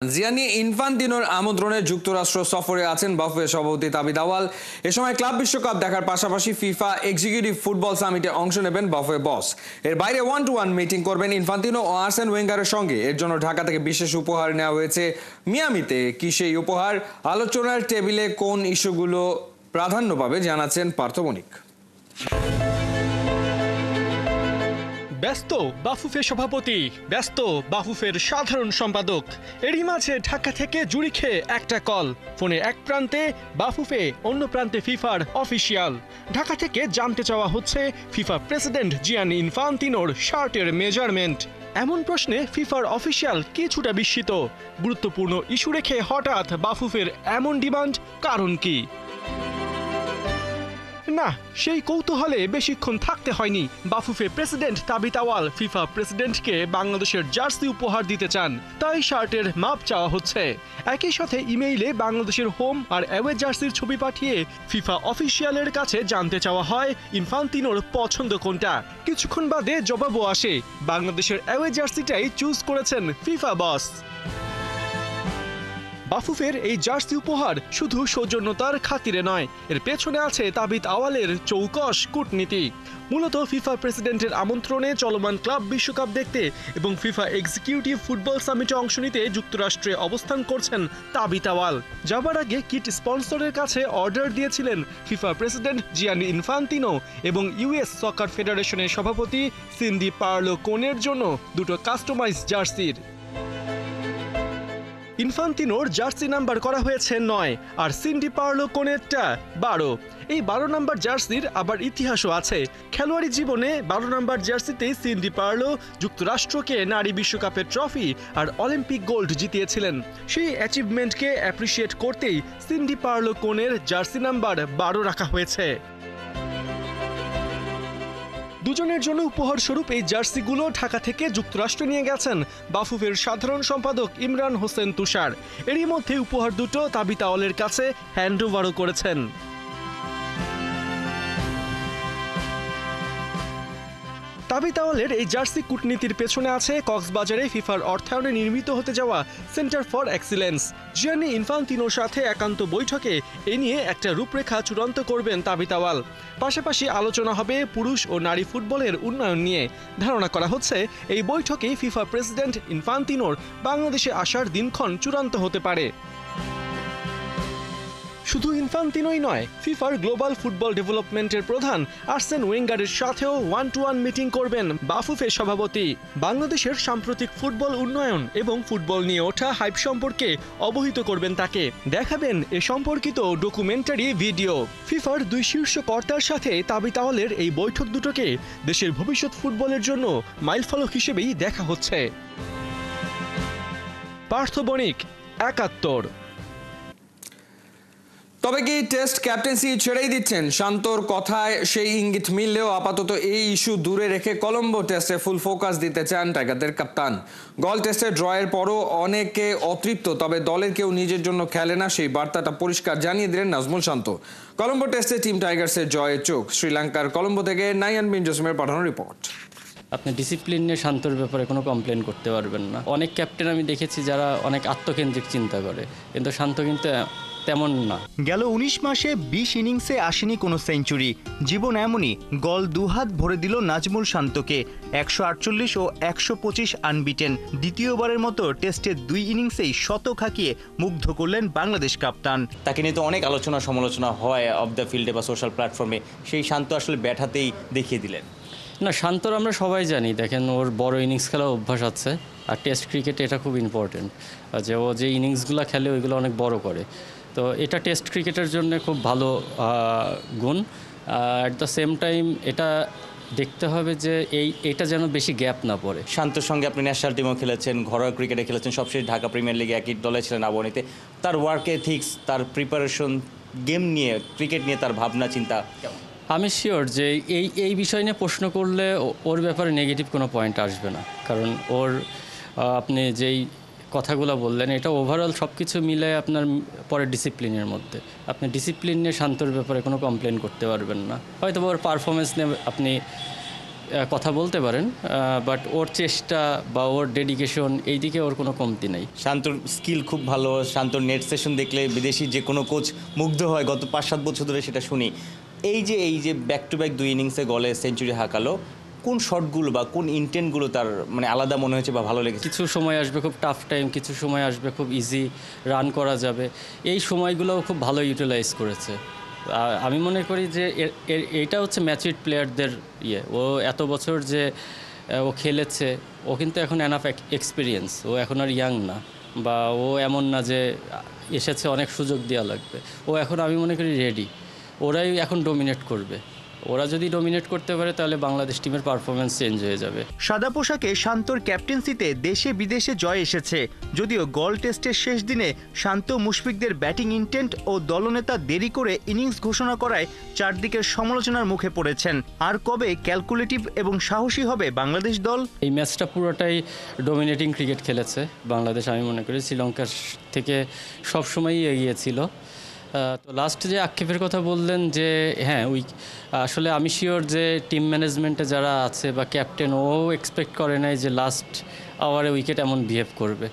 জিয়ানি ইনফান্তিনোর আমন্ত্রণে যুক্তরাষ্ট্র সফরে আছেন বাফুফে সভাপতি তাবিথ আউয়াল। এ সময় ক্লাব বিশ্বকাপ দেখার পাশাপাশি ফিফা এক্সিকিউটিভ ফুটবল সামিটে অংশ নেবেন বাফুফে বস। এর বাইরে 1-to-1 মিটিং করবেন ইনফান্তিনো ও আর্সেন ওয়েঙ্গারের সঙ্গে। এর জন্য ঢাকা থেকে বিশেষ উপহার নেওয়া হয়েছে মিয়ামিতে। কি সেই উপহার, আলোচনার টেবিলে কোন ইস্যুগুলো প্রাধান্য পাবে জানাচ্ছেন পার্থ বণিক। ব্যস্ত বাফুফে সভাপতি, ব্যস্ত বাফুফের সাধারণ সম্পাদক। এরই মাঝে ঢাকা থেকে জুরিখে একটা কল। ফোনে এক প্রান্তে বাফুফে, অন্য প্রান্তে ফিফার অফিসিয়াল। ঢাকা থেকে জানতে চাওয়া হচ্ছে ফিফা প্রেসিডেন্ট জিয়ানি ইনফান্তিনোর শার্টের মেজারমেন্ট। এমন প্রশ্নে ফিফার অফিসিয়াল কিছুটা বিস্মিত। গুরুত্বপূর্ণ ইস্যু রেখে হঠাৎ বাফুফের এমন ডিমান্ড, কারণ কি? না, সেই কৌতূহলে বেশিক্ষণ থাকতে হয়নি। বাফুফে প্রেসিডেন্ট তাবিথ আউয়াল ফিফা প্রেসিডেন্টকে বাংলাদেশের জার্সি উপহার দিতে চান, তাই শার্টের মাপ চাওয়া হচ্ছে। একই সাথে ইমেইলে বাংলাদেশের হোম আর অ্যাওয়ে জার্সির ছবি পাঠিয়ে ফিফা অফিসিয়ালের কাছে জানতে চাওয়া হয় ইনফান্তিনোর পছন্দ কোনটা। কিছুক্ষণ বাদে জবাবও আসে, বাংলাদেশের অ্যাওয়ে জার্সিটাই চুজ করেছেন ফিফা বস। বাফুফের এই জার্সি উপহার শুধু সৌজন্যতার খাতিরে নয়, এর পেছনে আছে তাবিথ আউয়ালের চৌকস কূটনীতি। মূলত ফিফা প্রেসিডেন্টের আমন্ত্রণে চলমান ক্লাব বিশ্বকাপ দেখতে এবং ফিফা এক্সিকিউটিভ ফুটবল সামিটে অংশ নিতে যুক্তরাষ্ট্রে অবস্থান করছেন তাবিথ আউয়াল। যাবার আগে কিট স্পন্সরের কাছে অর্ডার দিয়েছিলেন ফিফা প্রেসিডেন্ট জিয়ানি ইনফান্তিনো এবং ইউএস সকার ফেডারেশনের সভাপতি সিন্ডি পার্লো কোনের জন্য দুটো কাস্টমাইজ জার্সির। ইনফান্তিনোর জার্সি নাম্বার করা হয়েছে 9 আর সিন্ডি পার্লো কোনেরটা 12। এই 12 নাম্বার জার্সির আবার ইতিহাসও আছে। খেলোয়াড়ি জীবনে 12 নাম্বার জার্সিতেই সিন্ডি পার্লো যুক্তরাষ্ট্রকে নারী বিশ্বকাপের ট্রফি আর অলিম্পিক গোল্ড জিতিয়েছিলেন। সেই অ্যাচিভমেন্টকে অ্যাপ্রিসিয়েট করতেই সিন্ডি পার্লো কোনের জার্সি নাম্বার 12 রাখা হয়েছে। দুজনের জন্য উপহার স্বরূপ এই জার্সিগুলো ঢাকা থেকে যুক্তরাষ্ট্রে নিয়ে গেছেন বাফুফের সাধারণ সম্পাদক ইমরান হোসেন তুষার। এরই মধ্যে উপহার দুটো তাবিথ আউয়ালের কাছে হ্যান্ডওভারও করেছেন। তাবিথ আউয়ালের এই জার্সি কূটনীতির পেছনে আছে কক্সবাজারে ফিফার অর্থায়নে নির্মিত হতে যাওয়া সেন্টার ফর এক্সিলেন্স। জিয়ানি ইনফান্তিনোর সাথে একান্ত বৈঠকে এ নিয়ে একটা রূপরেখা চূড়ান্ত করবেন তাবিথ আউয়াল। পাশাপাশি আলোচনা হবে পুরুষ ও নারী ফুটবলের উন্নয়ন নিয়ে। ধারণা করা হচ্ছে এই বৈঠকেই ফিফা প্রেসিডেন্ট ইনফান্তিনোর বাংলাদেশে আসার দিনক্ষণ চূড়ান্ত হতে পারে। শুধু ইনফান্তিনোই নয়, ফিফার গ্লোবাল ফুটবল ডেভেলপমেন্টের প্রধান আর্সেন ওয়েঙ্গারের সাথেও 1-to-1 মিটিং করবেন বাফুফে সভাপতি। বাংলাদেশের সাম্প্রতিক ফুটবল উন্নয়ন এবং ফুটবল নিয়ে ওঠা হাইপ সম্পর্কে অবহিত করবেন তাকে। দেখাবেন এ সম্পর্কিত ডকুমেন্টারি ভিডিও। ফিফার দুই শীর্ষ কর্তার সাথে তাবিথ আউয়ালের এই বৈঠক দুটোকে দেশের ভবিষ্যৎ ফুটবলের জন্য মাইলফলক হিসেবেই দেখা হচ্ছে। পার্থ বণিক, ৭১। তবে কি টেস্ট ক্যাপ্টেন্সি ছেড়েই দিচ্ছেন? শান্তর কথায় সেই ইঙ্গিত মিললেও আপাতত এই ইস্যু দূরে রেখে কলম্বো টেস্টে ফুল ফোকাস দিতে চান টাইগারদের কাপ্তান। গল টেস্টে ড্রয়ের পরও অনেকে অতৃপ্ত, তবে দলের কেউ নিজের জন্য খেলে না, সেই বার্তাটা পরিষ্কার জানিয়ে দিলেন নাজমুল শান্ত। কলম্বো টেস্টে টিম টাইগার্সের জয়ের চোখ। শ্রীলঙ্কার কলম্বো থেকে নাইয়ান বিন জসিমের পাঠানো রিপোর্ট। আপনি ডিসিপ্লিন নিয়ে শান্তর ব্যাপারে কোনো কমপ্লেন করতে পারবেন না। অনেক ক্যাপ্টেন আমি দেখেছি যারা অনেক আত্মকেন্দ্রিক চিন্তা করে, কিন্তু শান্ত কিন্তু তেমন না। গেল 19 মাসে 20 ইনিংসে আসেনি কোনো সেঞ্চুরি। জীবন এমনই, গল দুহাত ভরে দিল নাজমুল শান্তকে। 148 ও 125 আনবিটেন। দ্বিতীয়বারের মতো টেস্টের 2 ইনিংসেই শতক হাঁকিয়ে মুগ্ধ করলেন বাংলাদেশ কাপ্তান। তাকে নিয়ে তো অনেক আলোচনা সমালোচনা হয় অফ দ্য ফিল্ডে বা সোশ্যাল প্ল্যাটফর্মে। সেই শান্ত আসলে ব্যাট হাতেই দেখিয়ে দিলেন। না, শান্তর আমরা সবাই জানি, দেখেন ওর বড় ইনিংস খেলা অভ্যাস আছে, আর টেস্ট ক্রিকেটে এটা খুব ইম্পর্টেন্ট যে ও যে ইনিংসগুলো খেলে ওইগুলো অনেক বড় করে। তো এটা টেস্ট ক্রিকেটের জন্য খুব ভালো গুণ। অ্যাট দ্য সেম টাইম এটা দেখতে হবে যে এইটা যেন বেশি গ্যাপ না পড়ে। শান্তর সঙ্গে আপনি ন্যাশনাল টিমও খেলেছেন, ঘরোয়া ক্রিকেটে খেলেছেন, সবশেষ ঢাকা প্রিমিয়ার লিগে একই দলে ছিলেন আবাহনীতে। তার ওয়ার্ক এথিক্স, তার প্রিপারেশন, গেম নিয়ে, ক্রিকেট নিয়ে তার ভাবনা চিন্তা কেমন? আমি শিওর যে এই বিষয় নিয়ে প্রশ্ন করলে ওর ব্যাপারে নেগেটিভ কোনো পয়েন্ট আসবে না, কারণ ওর আপনি যেই কথাগুলো বললেন এটা ওভারঅল সব কিছু মিলে আপনার পরে ডিসিপ্লিনের মধ্যে। আপনি ডিসিপ্লিন নিয়ে শান্তর ব্যাপারে কোনো কমপ্লেন করতে পারবেন না। হয়তো ওর পারফরমেন্স নিয়ে আপনি কথা বলতে পারেন, বাট ওর চেষ্টা বা ওর ডেডিকেশন এই দিকে ওর কোনো কমতি নেই। শান্তর স্কিল খুব ভালো, শান্তর নেট সেশন দেখলে বিদেশি যে কোনো কোচ মুগ্ধ হয়, গত 5-7 বছর ধরে সেটা শুনি। এই যে ব্যাক টু ব্যাক 2 ইনিংসে গলে সেঞ্চুরি হাঁকালো, কোন শটগুলো বা কোন ইন্টেন্টগুলো তার মানে আলাদা মনে হয়েছে বা ভালো লেগেছে? কিছু সময় আসবে খুব টাফ টাইম, কিছু সময় আসবে খুব ইজি রান করা যাবে, এই সময়গুলোও খুব ভালো ইউটিলাইজ করেছে। আমি মনে করি যে এইটা হচ্ছে ম্যাচুইড প্লেয়ারদের ও এত বছর যে ও খেলেছে, ও কিন্তু এখন এনাফ এক্সপিরিয়েন্স, ও এখন আর ইয়াং না, বা ও এমন না যে এসেছে অনেক সুযোগ দেওয়া লাগবে। ও এখন আমি মনে করি রেডি, ওরাই এখন ডোমিনেট করবে। ওরা যদি ডোমিনেট করতে পারে তাহলে বাংলাদেশ টিমের পারফরমেন্স চেঞ্জ হয়ে যাবে। সাদা পোশাকে শান্তর ক্যাপ্টেন্সিতে দেশে বিদেশে জয় এসেছে। যদিও গল টেস্টের শেষ দিনে শান্ত মুশফিকদের ব্যাটিং ইন্টেন্ট ও দলনেতা দেরি করে ইনিংস ঘোষণা করায় চারদিকের সমালোচনার মুখে পড়েছেন। আর কবে ক্যালকুলেটিভ এবং সাহসী হবে বাংলাদেশ দল? এই ম্যাচটা পুরোটাই ডোমিনেটিং ক্রিকেট খেলেছে বাংলাদেশ। আমি মনে করি শ্রীলঙ্কার থেকে সবসময়ই এগিয়ে ছিল। তো লাস্ট যে আক্ষেপের কথা বললেন যে হ্যাঁ আসলে আমি শিওর যে টিম ম্যানেজমেন্টে যারা আছে বা ক্যাপ্টেন, ও এক্সপেক্ট করে নাই যে লাস্ট আওয়ারে উইকেট এমন বিহেভ করবে।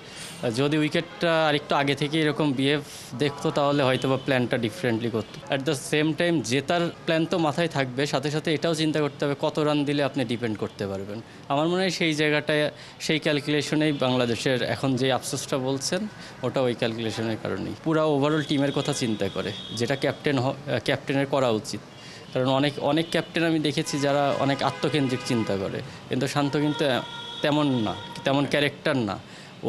যদি উইকেটটা আরেকটু আগে থেকে এরকম বিহেভ দেখতো তাহলে হয়তো বা প্ল্যানটা ডিফারেন্টলি করতো। অ্যাট দ্য সেম টাইম জেতার প্ল্যান তো মাথায় থাকবে, সাথে সাথে এটাও চিন্তা করতে হবে কত রান দিলে আপনি ডিপেন্ড করতে পারবেন। আমার মনে হয় সেই জায়গাটায়, সেই ক্যালকুলেশনেই বাংলাদেশের এখন যে আফসোসটা বলছেন ওটা ওই ক্যালকুলেশনের কারণেই। পুরো ওভারঅল টিমের কথা চিন্তা করে, যেটা ক্যাপ্টেনের করা উচিত। কারণ অনেক ক্যাপ্টেন আমি দেখেছি যারা অনেক আত্মকেন্দ্রিক চিন্তা করে, কিন্তু শান্ত কিন্তু তেমন না, তেমন ক্যারেক্টার না।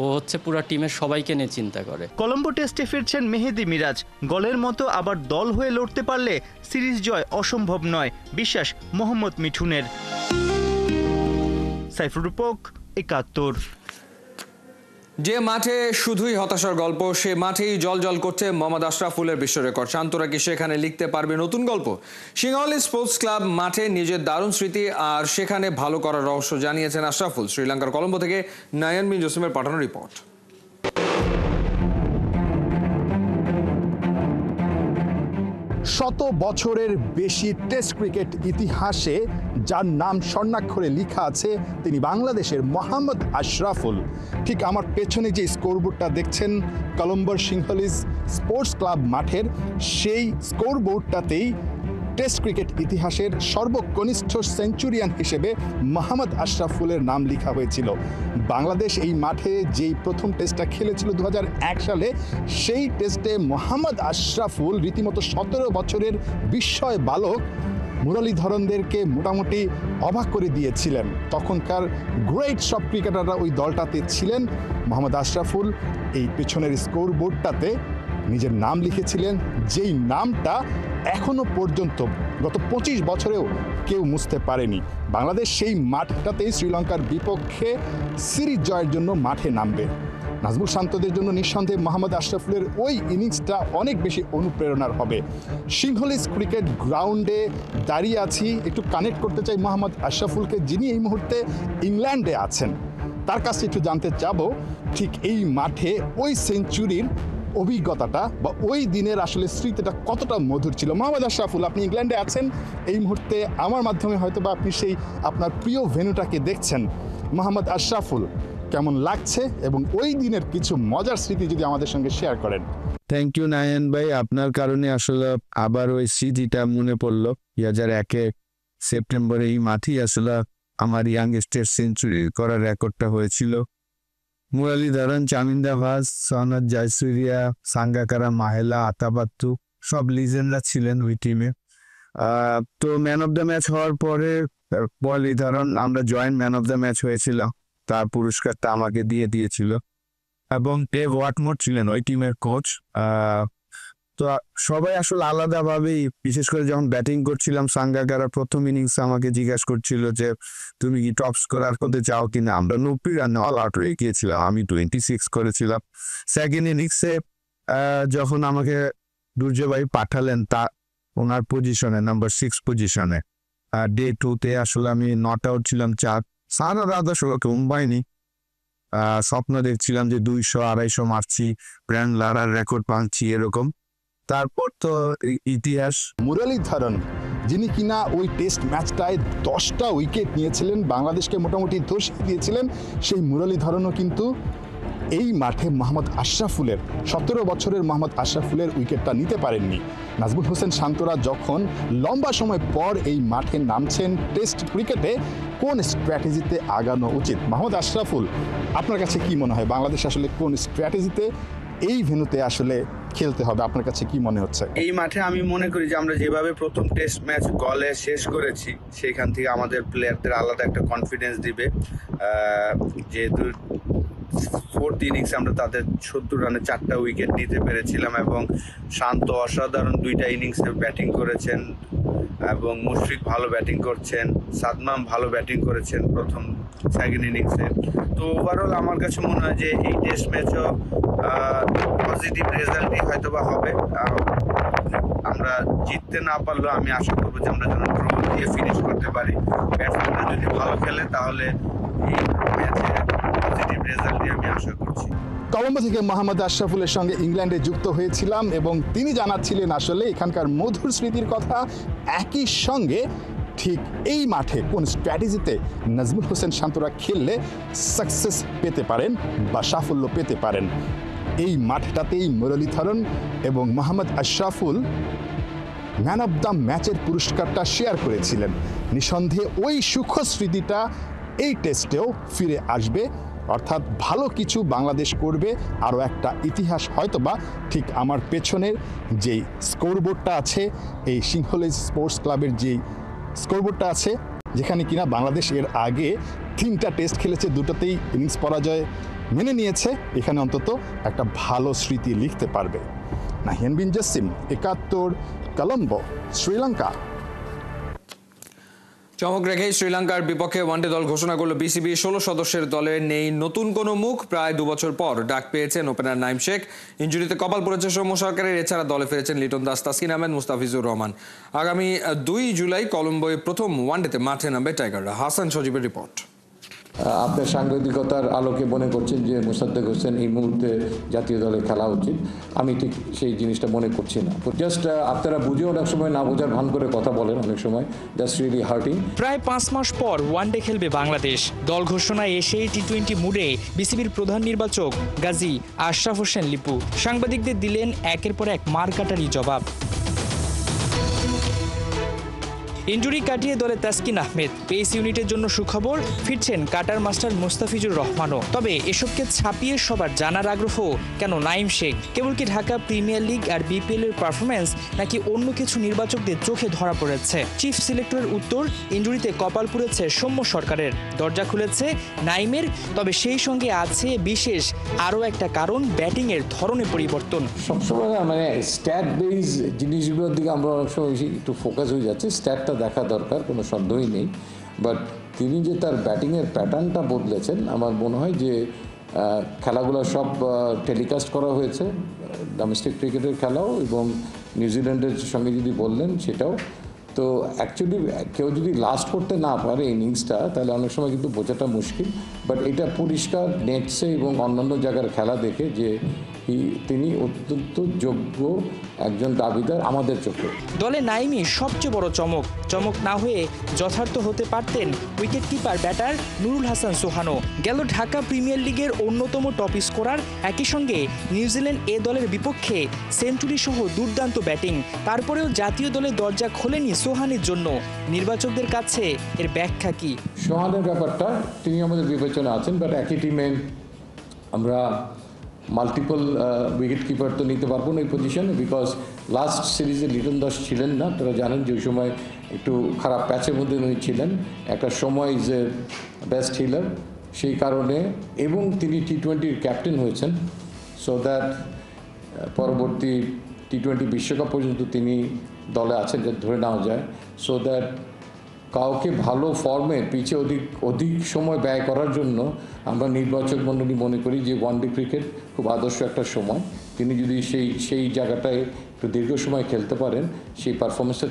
ও হচ্ছে পুরো টিমের সবাইকে নিয়ে চিন্তা করে। কলম্বো টেস্টে ফিরছেন মেহেদী মিরাজ। গলের মতো আবার দল হয়ে লড়তে পারলে সিরিজ জয় অসম্ভব নয়, বিশ্বাস মোহাম্মদ মিঠুনের। সাইফুর রূপক, ৭১। যে মাঠে শুধুই হতাশার গল্প, সে মাঠেই জল করছে মোহাম্মদ আশরাফুলের বিশ্ব রেকর্ড। শান্তরা কি সেখানে লিখতে পারবে নতুন গল্প? সিংহলী স্পোর্টস ক্লাব মাঠে নিজের দারুণ স্মৃতি আর সেখানে ভালো করার রহস্য জানিয়েছেন আশরাফুল। শ্রীলঙ্কার কলম্বো থেকে নায়ান বিন জসিমের পাঠানো রিপোর্ট। শত বছরের বেশি টেস্ট ক্রিকেট ইতিহাসে যার নাম স্বর্ণাক্ষরে লেখা আছে তিনি বাংলাদেশের মোহাম্মদ আশরাফুল। ঠিক আমার পেছনে যে স্কোরবোর্ডটা দেখছেন কলম্বোর সিংহলীজ স্পোর্টস ক্লাব মাঠের, সেই স্কোরবোর্ডটাতেই টেস্ট ক্রিকেট ইতিহাসের সর্বকনিষ্ঠ সেঞ্চুরিয়ান হিসেবে মোহাম্মদ আশরাফুলের নাম লেখা হয়েছিল। বাংলাদেশ এই মাঠে যেই প্রথম টেস্টটা খেলেছিল 2001 সালে, সেই টেস্টে মোহাম্মদ আশরাফুল রীতিমতো 17 বছরের বিস্ময় বালক মুরলীধরনদেরকে মোটামুটি অবাক করে দিয়েছিলেন। তখনকার গ্রেট সব ক্রিকেটাররা ওই দলটাতে ছিলেন। মোহাম্মদ আশরাফুল এই পেছনের স্কোরবোর্ডটাতে নিজের নাম লিখেছিলেন, যেই নামটা এখনো পর্যন্ত গত 25 বছরেও কেউ মুছতে পারেনি। বাংলাদেশ সেই মাঠটাতেই শ্রীলঙ্কার বিপক্ষে সিরিজ জয়ের জন্য মাঠে নামবে। নাজমুল শান্তদের জন্য নিঃসন্দেহে মোহাম্মদ আশরাফুলের ওই ইনিংসটা অনেক বেশি অনুপ্রেরণার হবে। সিংহলীজ ক্রিকেট গ্রাউন্ডে দাঁড়িয়ে আছি, একটু কানেক্ট করতে চাই মোহাম্মদ আশরাফুলকে, যিনি এই মুহূর্তে ইংল্যান্ডে আছেন। তার কাছে একটু জানতে চাবো ঠিক এই মাঠে ওই সেঞ্চুরির অভিজ্ঞতাটা বা ওই দিনের আসলে স্মৃতিটা কতটা মধুর ছিল। মোহাম্মদ আশরাফুল, আপনি ইংল্যান্ডে আছেন, এই মুহূর্তে আমার মাধ্যমে হয়তো বা আপনি সেই আপনার প্রিয় ভেন্যুটাকে দেখছেন। মোহাম্মদ আশরাফুল, কেমন লাগছে এবং ওই দিনের কিছু মজার স্মৃতি যদি আমাদের সঙ্গে শেয়ার করেন। থ্যাংক ইউ নায়ন ভাই, আপনার কারণে আসলে আবার ওই স্মৃতিটা মনে পড়লো। 2001 সেপ্টেম্বরে এই মাঠেই আসলে আমার ইয়াংস্টের সেঞ্চুরি করার রেকর্ডটা হয়েছিল। মুরলীধরন, চামিন্দা ভাস, সনদ জয়সুরিয়া, সাঙ্গাকারা, মাহেলা, আতাবাত্তু সব লিজেন্ডরা ছিলেন ওই টিমে। তো ম্যান অফ দ্য ম্যাচ হওয়ার পরে মুরলীধরন, আমরা joint man of the match হয়েছিলাম, তার পুরস্কারটা আমাকে দিয়েছিল। এবং ডেভ ওয়াটমোর ছিলেন ওই টিমের কোচ। তো সবাই আসলে আলাদাভাবেই, বিশেষ করে যখন ব্যাটিং করছিলাম, সাঙ্গাকারা প্রথম ইনিংসে আমাকে জিজ্ঞাসা করছিল যে তুমি কি টপ স্কোরার হতে চাও কিনা। আমরা 90 রানে অল আউট হয়ে গিয়েছিলাম, আমি 26 করেছিলাম। সেকেন্ড ইনিংসে যখন আমাকে দুর্জয় ভাই পাঠালেন ওনার পজিশনে, নাম্বার 6 পজিশনে, ডে 2-তে আসলে আমি নট আউট ছিলাম 4। সারা রাত আসলে ঘুম পাইনি, স্বপ্ন দেখছিলাম যে 200-250 মারছি, ব্র্যান্ড লারার রেকর্ড ভাঙছি এরকম। তারপর তো ইতিহাস। মুরলীধরন যিনি কিনা ওই টেস্ট ম্যাচটায় 10টা উইকেট নিয়েছিলেন, বাংলাদেশকে মোটামুটি ধসিয়ে দিয়েছিলেন, সেই মুরলীধরনও কিন্তু এই মাঠে মোহাম্মদ আশরাফুলের 17 বছরের মোহাম্মদ আশরাফুলের উইকেটটা নিতে পারেননি। নাজমুল হোসেন শান্তরা যখন লম্বা সময় পর এই মাঠে নামছেন টেস্ট ক্রিকেটে, কোন স্ট্র্যাটেজিতে আগানো উচিত? মোহাম্মদ আশরাফুল, আপনার কাছে কি মনে হয় বাংলাদেশ আসলে কোন স্ট্র্যাটেজিতে এই ভেন্যুতে আসলে খেলতে হবে? আপনার কাছে কি মনে হচ্ছে? এই মাঠে আমি মনে করি যে আমরা যেভাবে প্রথম টেস্ট ম্যাচ গলে শেষ করেছি, সেখান থেকে আমাদের প্লেয়ারদের আলাদা একটা কনফিডেন্স দিবে। যেহেতু 4th ইনিংসে আমরা তাদের 70 রানে 4টা উইকেট নিতে পেরেছিলাম এবং শান্ত অসাধারণ 2টা ইনিংসে ব্যাটিং করেছেন এবং মুশফিক ভালো ব্যাটিং করছেন, সাদমান ভালো ব্যাটিং করেছেন প্রথম সেকেন্ড ইনিংসে। তো ওভারঅল আমার কাছে মনে হয় যে এই টেস্ট ম্যাচও পজিটিভ রেজাল্টই হয়তো বা হবে। আমরা জিততে না পারলেও আমি আশা করবো যে আমরা যেন ড্র দিয়ে ফিনিশ করতে পারি। ব্যাটসম্যানরা যদি ভালো খেলে তাহলে এই ম্যাচে পজিটিভ রেজাল্টই আমি আশা করছি। কলম্বো থেকে মোহাম্মদ আশরাফুলের সঙ্গে ইংল্যান্ডে যুক্ত হয়েছিলাম এবং তিনি জানাচ্ছিলেন আসলে এখানকার মধুর স্মৃতির কথা। একই সঙ্গে ঠিক এই মাঠে কোন স্ট্র্যাটেজিতে নাজমুল হোসেন শান্তরা খেললে সাকসেস পেতে পারেন বা সাফল্য পেতে পারেন। এই মাঠটাতেই মুরলীধরন এবং Mohammad Ashraful man of the ম্যাচের পুরস্কারটা শেয়ার করেছিলেন। নিঃসন্দেহে ওই সুখ স্মৃতিটা এই টেস্টেও ফিরে আসবে, অর্থাৎ ভালো কিছু বাংলাদেশ করবে। আরও একটা ইতিহাস হয়তোবা ঠিক আমার পেছনের যেই স্কোরবোর্ডটা আছে, এই সিংহলী স্পোর্টস ক্লাবের যেই স্কোরবোর্ডটা আছে, যেখানে কিনা বাংলাদেশ এর আগে 3টা টেস্ট খেলেছে, 2টাতেই ইনিংস পরাজয় মেনে নিয়েছে, এখানে অন্তত একটা ভালো স্মৃতি লিখতে পারবে। নাহিয়ান বিন জাসিম, 71, কলম্বো, শ্রীলঙ্কা। চমক রেখেই শ্রীলঙ্কার বিপক্ষে ওয়ানডে দল ঘোষণা করল বিসিবি। 16 সদস্যের দলে নেই নতুন কোনো মুখ। প্রায় 2 বছর পর ডাক পেয়েছেন ওপেনার নাইম শেখ। ইনজুরিতে কপাল পড়েছে সৌম্য সরকারের। এছাড়া দলে ফিরেছেন লিটন দাস, তাসকিন আহমেদ, মুস্তাফিজুর রহমান। আগামী 2 জুলাই কলম্বোয় প্রথম ওয়ানডেতে মাঠে নামবে টাইগাররা। হাসান সজীবের রিপোর্ট। আপনার সাংবাদিকতার আলোকে মনে করছেন যে মোসাদ্দেক হোসেন এই মুহূর্তে জাতীয় দলে খেলা উচিত, আমি ঠিক সেই জিনিসটা মনে করছি না। জাস্ট আপনারা বুঝে অনেক সময় না বোঝার ভান করে কথা বলেন, অনেক সময় দ্যাটস রিয়েলি হার্টিং। প্রায় 5 মাস পর ওয়ানডে খেলবে বাংলাদেশ। দল ঘোষণায় এসেই টি-20 মুডে বিসিবির প্রধান নির্বাচক গাজী আশরাফ হোসেন লিপু সাংবাদিকদের দিলেন একের পর এক মারকাটারি জবাব। ইনজুরি কাটিয়ে দলে তাসকিন আহমেদ। পেস ইউনিটের জন্য সুখবর, ফিরছেন কাটার মাস্টার মুস্তাফিজুর রহমানও। তবে এসবকে ছাপিয়ে সবার জানার আগ্রহ কেন নাইম শেখ? কেবল কি ঢাকা প্রিমিয়ার লিগ আর বিপিএল এর পারফরম্যান্স, নাকি অন্য কিছু নির্বাচকদের চোখে ধরা পড়েছে? চিফ সিলেক্টরের উত্তর, ইনজুরিতে কপাল পুড়েছে সৌম্য সরকারের, দরজা খুলেছে নাইমের। তবে সেই সঙ্গে আছে বিশেষ আরও একটা কারণ, ব্যাটিংয়ের ধরনে পরিবর্তন। সবসময় মানে স্ট্যাট বেস জিনিসগুলোর দিকে আমরা অনেক সময় একটু ফোকাস হয়ে যাচ্ছে। স্ট্যাটটা দেখা দরকার, কোনো সন্দেহই নেই। বাট তিনি যে তার ব্যাটিংয়ের প্যাটার্নটা বদলেছেন, আমার মনে হয় যে খেলাগুলো সব টেলিকাস্ট করা হয়েছে, ডোমেস্টিক ক্রিকেটের খেলাও এবং নিউজিল্যান্ডের সঙ্গে যদি বললেন সেটাও। তো অ্যাকচুয়ালি কেউ যদি লাস্ট করতে না পারে ইনিংসটা, তাহলে অনেক সময় কিন্তু বোঝাটা মুশকিল। বাট এটা পরিষ্কার নেটসে এবং অন্যান্য জায়গার খেলা দেখে যে তিনি অত্যন্ত যোগ্য একজন দাবিদার আমাদের চোখে। দলে নাইমই সবচেয়ে বড় চমক। চমক না হয়ে যথার্থ হতে পারতেন wicket keeper batter Nurul Hasan সোহানো। গেল ঢাকা প্রিমিয়ার লিগের অন্যতম টপ স্কোরার, একই সঙ্গে নিউজিল্যান্ড এ দলের বিপক্ষে সেঞ্চুরি সহ দুর্দান্ত ব্যাটিং। তারপরেও জাতীয় দলে দরজা খোলেনি সোহানের জন্য। নির্বাচকদের কাছে এর ব্যাখ্যা কি? সোহানের ব্যাপারটা, তিনি আমাদের বিবেচনা আছেন, বাট একই টিমে আমরা মাল্টিপল উইকেট কিপার তো নিতে পারবো না এই পজিশনে, বিকজ লাস্ট সিরিজে লিটন দাস ছিলেন না। তারা জানেন যে ওই সময় একটু খারাপ প্যাচের মধ্যে উনি ছিলেন, একটা সময় ইজ এ বেস্ট হিলার, সেই কারণে। এবং তিনি টি-20 ক্যাপ্টেন হয়েছেন, সো দ্যাট পরবর্তী টি-20 বিশ্বকাপ পর্যন্ত তিনি দলে আছেন, যা ধরে নেওয়া যায়। সো দ্যাট কাউকে ভালো ফর্মে পিচে অধিক সময় ব্যয় করার জন্য আমরা নির্বাচক মণ্ডলী মনে করি যে ওয়ানডে ক্রিকেট খুব আদর্শ একটা সময়। তিনি যদি সেই জায়গাটায় একটু দীর্ঘ সময় খেলতে পারেন, সেই পারফরমেন্সটা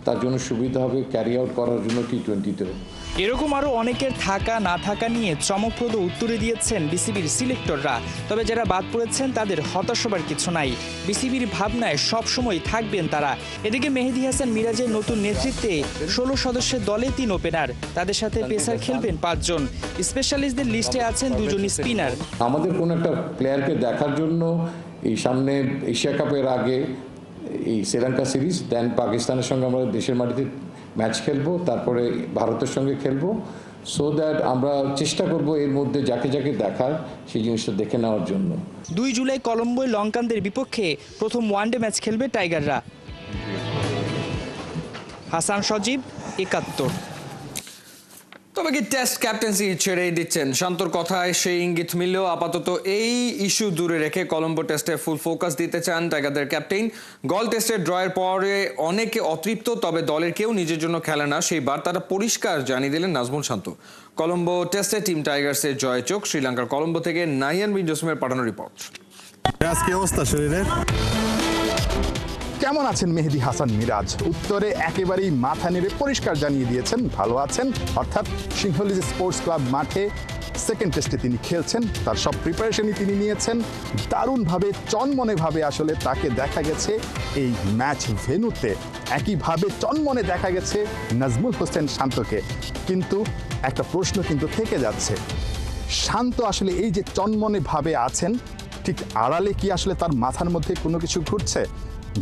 তার জন্য সুবিধা হবে ক্যারি আউট করার জন্য টি-20তেও। এরকম আরও অনেকের থাকা না থাকা নিয়ে চমকপ্রদ উত্তরে দিয়েছেন বিসিবির সিলেক্টররা। তবে যারা বাদ পড়েছেন তাদের হতাশ হবার কিছু নাই। বিসিবির ভাবনায় সবসময় থাকবেন তারা। এদিকে মেহেদী হাসান মিরাজের নতুন নেতৃত্বে 16 সদস্যের দলে 3 ওপেনার, তাদের সাথে পেসার খেলবেন 5 জন। স্পেশালিস্টদের লিস্টে আছেন 2 জন স্পিনার। আমাদের কোনো একটা প্লেয়ারকে দেখার জন্য এই সামনে এশিয়া কাপের আগে এই শ্রীলঙ্কা সিরিজ, দেন পাকিস্তানের সঙ্গে আমরা দেশের মাটিতে ম্যাচ খেলবো, তারপরে ভারতের সঙ্গে খেলবো, সো দ্যাট আমরা চেষ্টা করব এর মধ্যে যাকে যাকে দেখার সেই জিনিসটা দেখে নেওয়ার জন্য। 2 জুলাই কলম্বোয় লঙ্কানদের বিপক্ষে প্রথম ওয়ানডে ম্যাচ খেলবে টাইগাররা। হাসান সজীব, 71। তবে কি টেস্ট ক্যাপ্টেন্সি ছেড়েই দিচ্ছেন? শান্তর কথায় সেই ইঙ্গিত মিললেও আপাতত এই ইস্যু দূরে রেখে কলম্বো টেস্টে ফুল ফোকাস দিতে চান টাইগারদের ক্যাপ্টেন। গল টেস্টের ড্রয়ের পরে অনেকে অতৃপ্ত, তবে দলের কেউ নিজের জন্য খেলে না, সেই বার্তাটা পরিষ্কার জানিয়ে দিলেন নাজমুল শান্ত। কলম্বো টেস্টে টিম টাইগার্সের জয় চোখ। শ্রীলঙ্কার কলম্বো থেকে নাইয়ান বিন জসিমের পাঠানো রিপোর্ট। আজকে অবস্থা শরীরের কেমন আছেন মেহেদী হাসান মিরাজ? উত্তরে একেবারেই মাথা নেড়ে পরিষ্কার জানিয়ে দিয়েছেন ভালো আছেন, অর্থাৎ সিংহলীজ স্পোর্টস ক্লাব মাঠে সেকেন্ড টেস্টে তিনি খেলছেন, তার সব প্রিপারেশনই তিনি নিয়েছেন। দারুণভাবে চনমনেভাবে আসলে তাকে দেখা গেছে এই ম্যাচ ভেন্যুতে, একইভাবে চনমনে দেখা গেছে নাজমুল হোসেন শান্তকে। কিন্তু একটা প্রশ্ন কিন্তু থেকে যাচ্ছে, শান্ত আসলে এই যে চনমনে ভাবে আছেন, ঠিক আড়ালে কি আসলে তার মাথার মধ্যে কোনো কিছু ঘুরছে?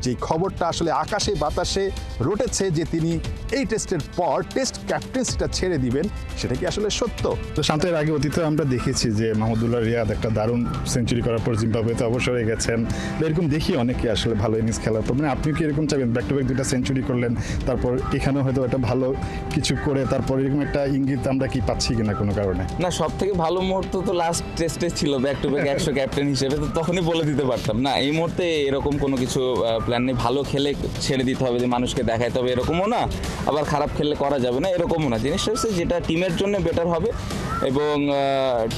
যে খবরটা আসলে আকাশে বাতাসে রটেছে যে তিনি এই টেস্টের পর টেস্ট ক্যাপ্টেন্সিটা ছেড়ে দিবেন, সেটা কি আসলে সত্য? তো শান্তের আগে অতীতে আমরা দেখেছি যে মাহমুদুল্লাহ রিয়াদ একটা দারুণ সেঞ্চুরি করার পর জিম্বাবুয়েতে অবসর হয়ে গেছেন, এরকম দেখি অনেকে আসলে ভালো ইনিংস খেলার পর। মানে আপনি কি এরকম চাইবেন ব্যাক টু ব্যাক 2টা সেঞ্চুরি করলেন, তারপর এখানেও হয়তো একটা ভালো কিছু করে তারপর এরকম একটা ইঙ্গিত আমরা কি পাচ্ছি কিনা কোনো কারণে? না, সব থেকে ভালো মুহূর্ত তো লাস্ট টেস্টে ছিল ব্যাক টু ব্যাক 100 ক্যাপ্টেন হিসেবে, তো তখনই বলে দিতে পারতাম। না, এই মুহূর্তে এরকম কোনো কিছু প্ল্যান নেই। ভালো খেলে ছেড়ে দিতে হবে, যে মানুষকে দেখাইতে হবে এরকমও না, আবার খারাপ খেললে করা যাবে না এরকমও না। জিনিসটা হচ্ছে যেটা টিমের জন্য বেটার হবে এবং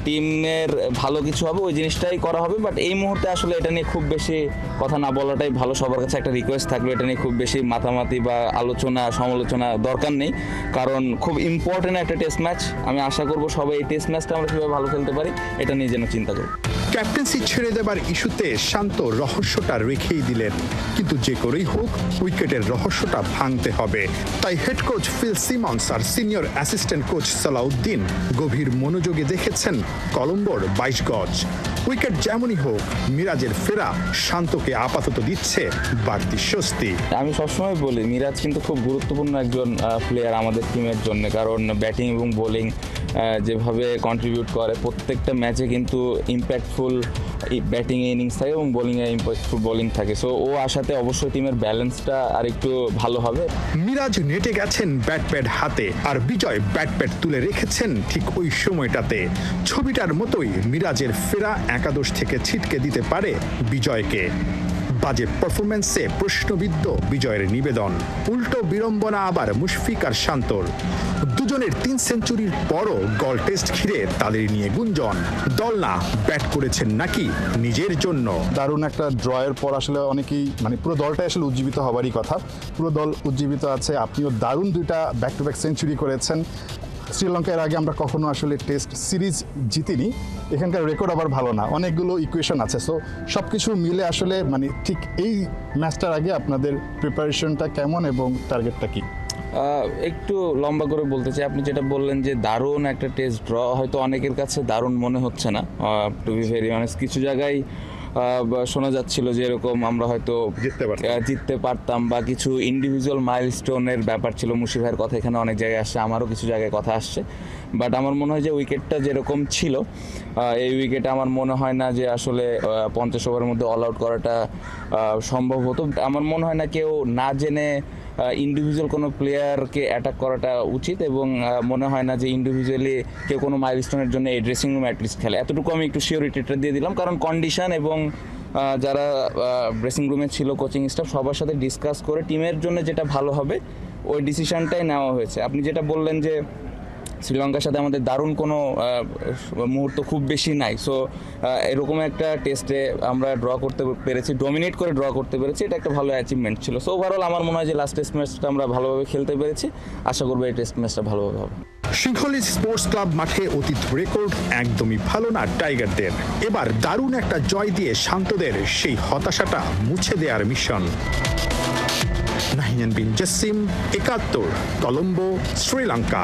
টিমের ভালো কিছু হবে ওই জিনিসটাই করা হবে। বাট এই মুহূর্তে আসলে এটা নিয়ে খুব বেশি কথা না বলাটাই ভালো। সবার কাছে একটা রিকোয়েস্ট থাকলো, এটা নিয়ে খুব বেশি মাতামাতি বা আলোচনা সমালোচনা দরকার নেই, কারণ খুব ইম্পর্টেন্ট একটা টেস্ট ম্যাচ। আমি আশা করবো সবাই এই টেস্ট ম্যাচটা আমরা কীভাবে ভালো খেলতে পারি এটা নিয়ে যেন চিন্তা করি। ক্যাপ্টেন্সি ছেড়ে দেবার ইস্যুতে শান্ত রহস্যটা রেখেই দিলেন, কিন্তু যে করেই হোক উইকেটের রহস্যটা ভাঙতে হবে। তাই হেড কোচ ফিল সিমন্স আর সিনিয়র অ্যাসিস্ট্যান্ট কোচ সালাউদ্দিন গভীর মনোযোগে দেখেছেন কলম্বোর 22 গজ। উইকেট যেমনই হোক, মিরাজের ফেরা শান্তকে আপাতত দিচ্ছে বাড়তি স্বস্তি। আমি সবসময় বলি মিরাজ কিন্তু খুব গুরুত্বপূর্ণ একজন প্লেয়ার আমাদের টিমের জন্য, কারণ ব্যাটিং এবং বোলিং যেভাবে কন্ট্রিবিউট করে প্রত্যেকটা ম্যাচে কিন্তু ইম্প্যাক্টফুল ব্যাটিংয়ে ইনিংস থাকে এবং বোলিংয়ে ইম্প্যাক্টফুল বোলিং থাকে। সো ও আসাতে অবশ্যই টিমের ব্যালেন্সটা আর একটু ভালো হবে। মিরাজ নেটে গেছেন ব্যাট প্যাড হাতে, আর বিজয় ব্যাট প্যাড তুলে রেখেছেন ঠিক ওই সময়টাতে। ছবিটার মতোই মিরাজের ফেরা একাদশ থেকে ছিটকে দিতে পারে বিজয়কে। বাজে পারফরমেন্সে প্রশ্নবিদ্ধ বিজয়ের নিবেদন, উল্টো বিড়ম্বনা আবার মুশফিক আর শান্তর। দুজনের 3 সেঞ্চুরির পরও গল টেস্ট ঘিরে তাদের নিয়ে গুঞ্জন, দল না ব্যাট করেছেন নাকি নিজের জন্য। দারুণ একটা ড্রয়ের পর আসলে অনেকেই মানে পুরো দলটাই আসলে উজ্জীবিত হবারই কথা, পুরো দল উজ্জীবিত আছে। আপনিও দারুণ 2টা ব্যাক টু ব্যাক সেঞ্চুরি করেছেন। শ্রীলঙ্কার আগে আমরা কখনো আসলে টেস্ট সিরিজ জিতিনি, এখানকার রেকর্ড আবার ভালো না, অনেকগুলো ইকুয়েশন আছে। সো সব কিছু মিলে আসলে মানে ঠিক এই ম্যাচটার আগে আপনাদের প্রিপারেশনটা কেমন এবং টার্গেটটা কি? একটু লম্বা করে বলতে চাই, আপনি যেটা বললেন যে দারুণ একটা টেস্ট ড্র, হয়তো অনেকের কাছে দারুণ মনে হচ্ছে না, টু বি ভেরি অনেস্ট। কিছু জায়গায় শোনা যাচ্ছিল যে এরকম আমরা হয়তো জিততে পারতাম বা কিছু ইন্ডিভিজুয়াল মাইলস্টোনের ব্যাপার ছিল। মুশফিক ভাইয়ের কথা এখানে অনেক জায়গায় আসছে, আমারও কিছু জায়গায় কথা আসছে। বাট আমার মনে হয় যে উইকেটটা যেরকম ছিল এই উইকেটে আমার মনে হয় না যে আসলে 50 ওভারের মধ্যে অল আউট করাটা সম্ভব হতো। আমার মনে হয় না কেউ না জেনে ইন্ডিভিজুয়াল কোনো প্লেয়ারকে অ্যাটাক করাটা উচিত, এবং মনে হয় না যে ইন্ডিভিজুয়ালি কেউ কোনো মাইলস্টোনের জন্য এই ড্রেসিং রুম অ্যাটলিস্ট খেলে। এতটুকু আমি একটু সিওরিটিটা দিয়ে দিলাম, কারণ কন্ডিশন এবং যারা ড্রেসিং রুমে ছিল কোচিং স্টাফ সবার সাথে ডিসকাস করে টিমের জন্য যেটা ভালো হবে ওই ডিসিশনটাই নেওয়া হয়েছে। আপনি যেটা বললেন যে শ্রীলঙ্কার সাথে আমাদের দারুণ কোনো মুহূর্ত খুব বেশি নাই। সো এরকম একটা টেস্টে আমরা ড্র করতে পেরেছি, ডমিনেট করে ড্র করতে পেরেছি, এটা একটা ভালো অ্যাচিভমেন্ট ছিল। সো ওভারঅল আমার মনে হয় যে লাস্ট টেস্ট ম্যাচটা আমরা ভালোভাবে খেলতে পেরেছি, আশা করবো এই টেস্ট ম্যাচটা ভালোভাবে হবে। সিংহলী স্পোর্টস ক্লাব মাঠে অতীত রেকর্ড একদমই ভালো না টাইগারদের। এবার দারুণ একটা জয় দিয়ে শান্তদের সেই হতাশাটা মুছে দেওয়ার মিশন। নাহিয়ান বিন জসিম, ৭১, কলম্বো, শ্রীলঙ্কা।